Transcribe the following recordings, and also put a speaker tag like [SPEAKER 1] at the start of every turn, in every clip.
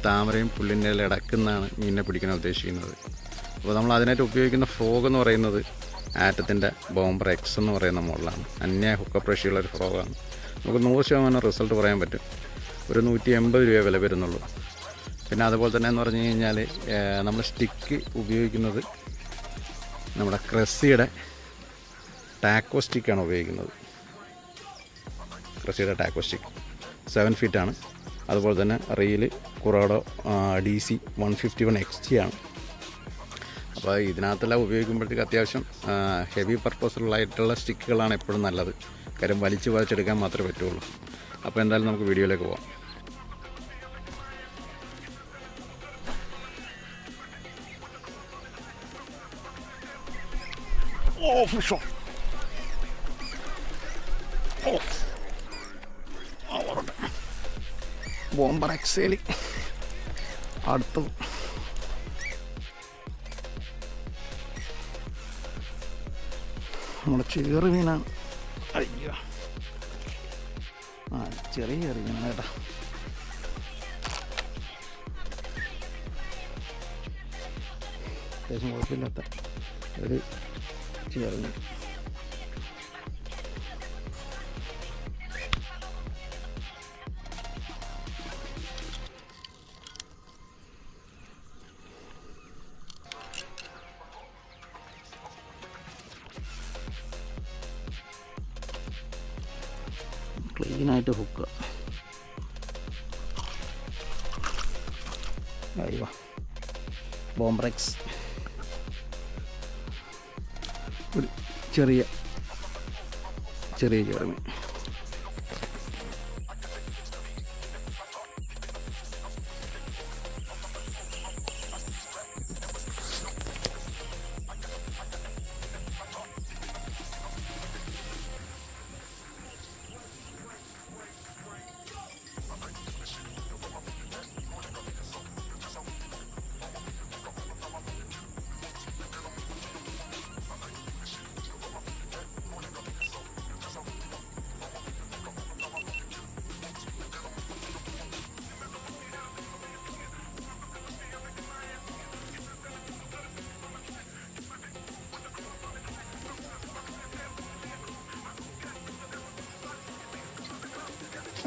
[SPEAKER 1] താമരയും പുല്ലിൻ്റെ ഇടക്കുന്നാണ് മീനിനെ പിടിക്കാൻ ഉദ്ദേശിക്കുന്നത്. അപ്പോൾ നമ്മൾ അതിനായിട്ട് ഉപയോഗിക്കുന്ന ഫ്രോഗ് എന്ന് പറയുന്നത് ആറ്റത്തിൻ്റെ ബോംബർ എക്സ് എന്ന് പറയുന്ന മോഡലാണ്. അന്യ ഹുക്കപ്പ് റേഷ്യോയുള്ളൊരു ഫ്രോഗാണ്. നമുക്ക് 100% റിസൾട്ട് പറയാൻ പറ്റും. ഒരു 180 രൂപ വില വരുന്നുള്ളൂ. പിന്നെ അതുപോലെ തന്നെ എന്ന് പറഞ്ഞു കഴിഞ്ഞാൽ നമ്മൾ സ്റ്റിക്ക് ഉപയോഗിക്കുന്നത് നമ്മുടെ ക്രസ്സിയുടെ ടാക്കോ സ്റ്റിക്കാണ് ഉപയോഗിക്കുന്നത്. ക്രസ്സിയുടെ ടാക്കോ സ്റ്റിക്ക് 7 ഫീറ്റാണ്. അതുപോലെ തന്നെ റീല് കുറാഡോ DC 151 XG ആണ്. അപ്പോൾ ഇതിനകത്തെല്ലാം ഉപയോഗിക്കുമ്പോഴത്തേക്ക് അത്യാവശ്യം ഹെവി പർപ്പസുള്ളായിട്ടുള്ള സ്റ്റിക്കുകളാണ് എപ്പോഴും നല്ലത്. കാര്യം വലിച്ച് വലിച്ചെടുക്കാൻ മാത്രമേ പറ്റുള്ളൂ. അപ്പോൾ എന്തായാലും നമുക്ക് വീഡിയോയിലേക്ക് പോകാം. ബോംബർ എക്സേലി അടുത്തത്. നമ്മുടെ ചെറു മീനാണ്. അയ്യോ, ചെറിയ മീനാണ് കേട്ടോ. അത്യാവശ്യം കുഴപ്പമില്ലാത്ത ഒരു ചെറുമീൻ. ക്ലീനായിട്ട് ഹുക്ക്. അയ്യോ, ബോംബ്രെക്സ്. ഒരു ചെറിയ ചെറുമീൻ.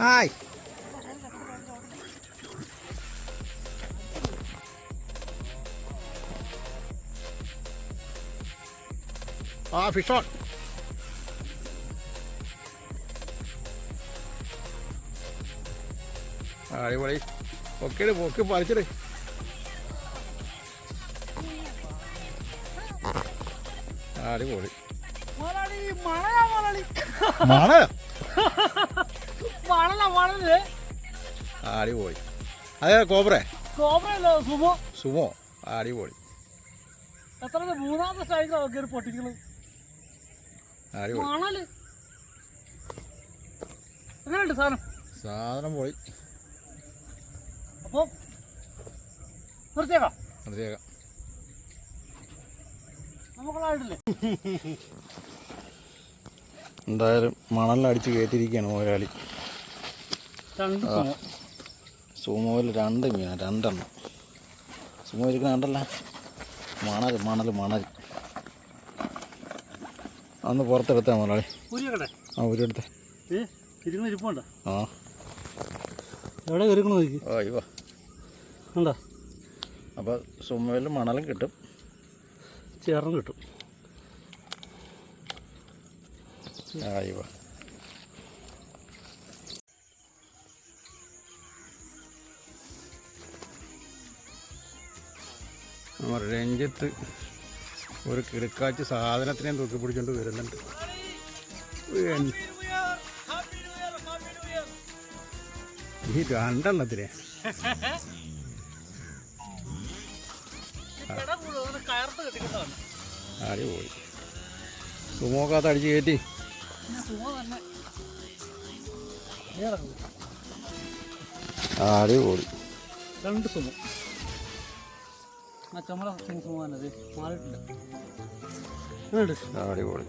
[SPEAKER 1] Hi, fish on. അടിപൊളി. ഓക്കെ, പോക്ക് പറിച്ചിട്ട്. അടിപൊളി. മണ അടിപൊളി. അതെ, കോബ്രേ സുമോ. അടിപൊളി.
[SPEAKER 2] മൂന്നാമത്തെ സ്റ്റൈൽ പൊട്ടിക്കുന്നത്.
[SPEAKER 1] അടിപൊളി.
[SPEAKER 2] എങ്ങനെയുണ്ട്
[SPEAKER 1] സാധനം പോയി.
[SPEAKER 2] അപ്പോൾ നിർത്തിയേക്കാം. നമുക്കുള്ളതായിട്ടില്ലേ?
[SPEAKER 1] എന്തായാലും മണലടിച്ച് കയറ്റിയിരിക്കുകയാണ് മുതലാളി. സുമോയിൽ 2 മീനാണ്, 2 എണ്ണം. സുമോ ഇരിക്കുന്ന കണ്ടല്ല. മണൽ അന്ന് പുറത്തെടുത്താ മുതലാളി. ഊരിയെടുത്തേ.
[SPEAKER 2] എവിടെ കയറിക്കണോ?
[SPEAKER 1] അയ്യോ,
[SPEAKER 2] ഉണ്ടോ?
[SPEAKER 1] അപ്പോൾ സുമോയിൽ മണലും കിട്ടും,
[SPEAKER 2] ചേർന്നും കിട്ടും.
[SPEAKER 1] അയ്യോ, രഞ്ജിത്ത് ഒരു കിടക്കാച്ച് സാധനത്തിനെ തൂക്കി പിടിച്ചോണ്ട് വരുന്നുണ്ട്. ഈ 2 എണ്ണത്തിനെ അടിപൊളി. സുമോക്കകത്ത് അടിച്ച് കയറ്റി. അടിപൊളി.
[SPEAKER 2] 2 സുമോ. ചുമല സുമോ മാറിയിട്ടില്ല.
[SPEAKER 1] അടിപൊളി.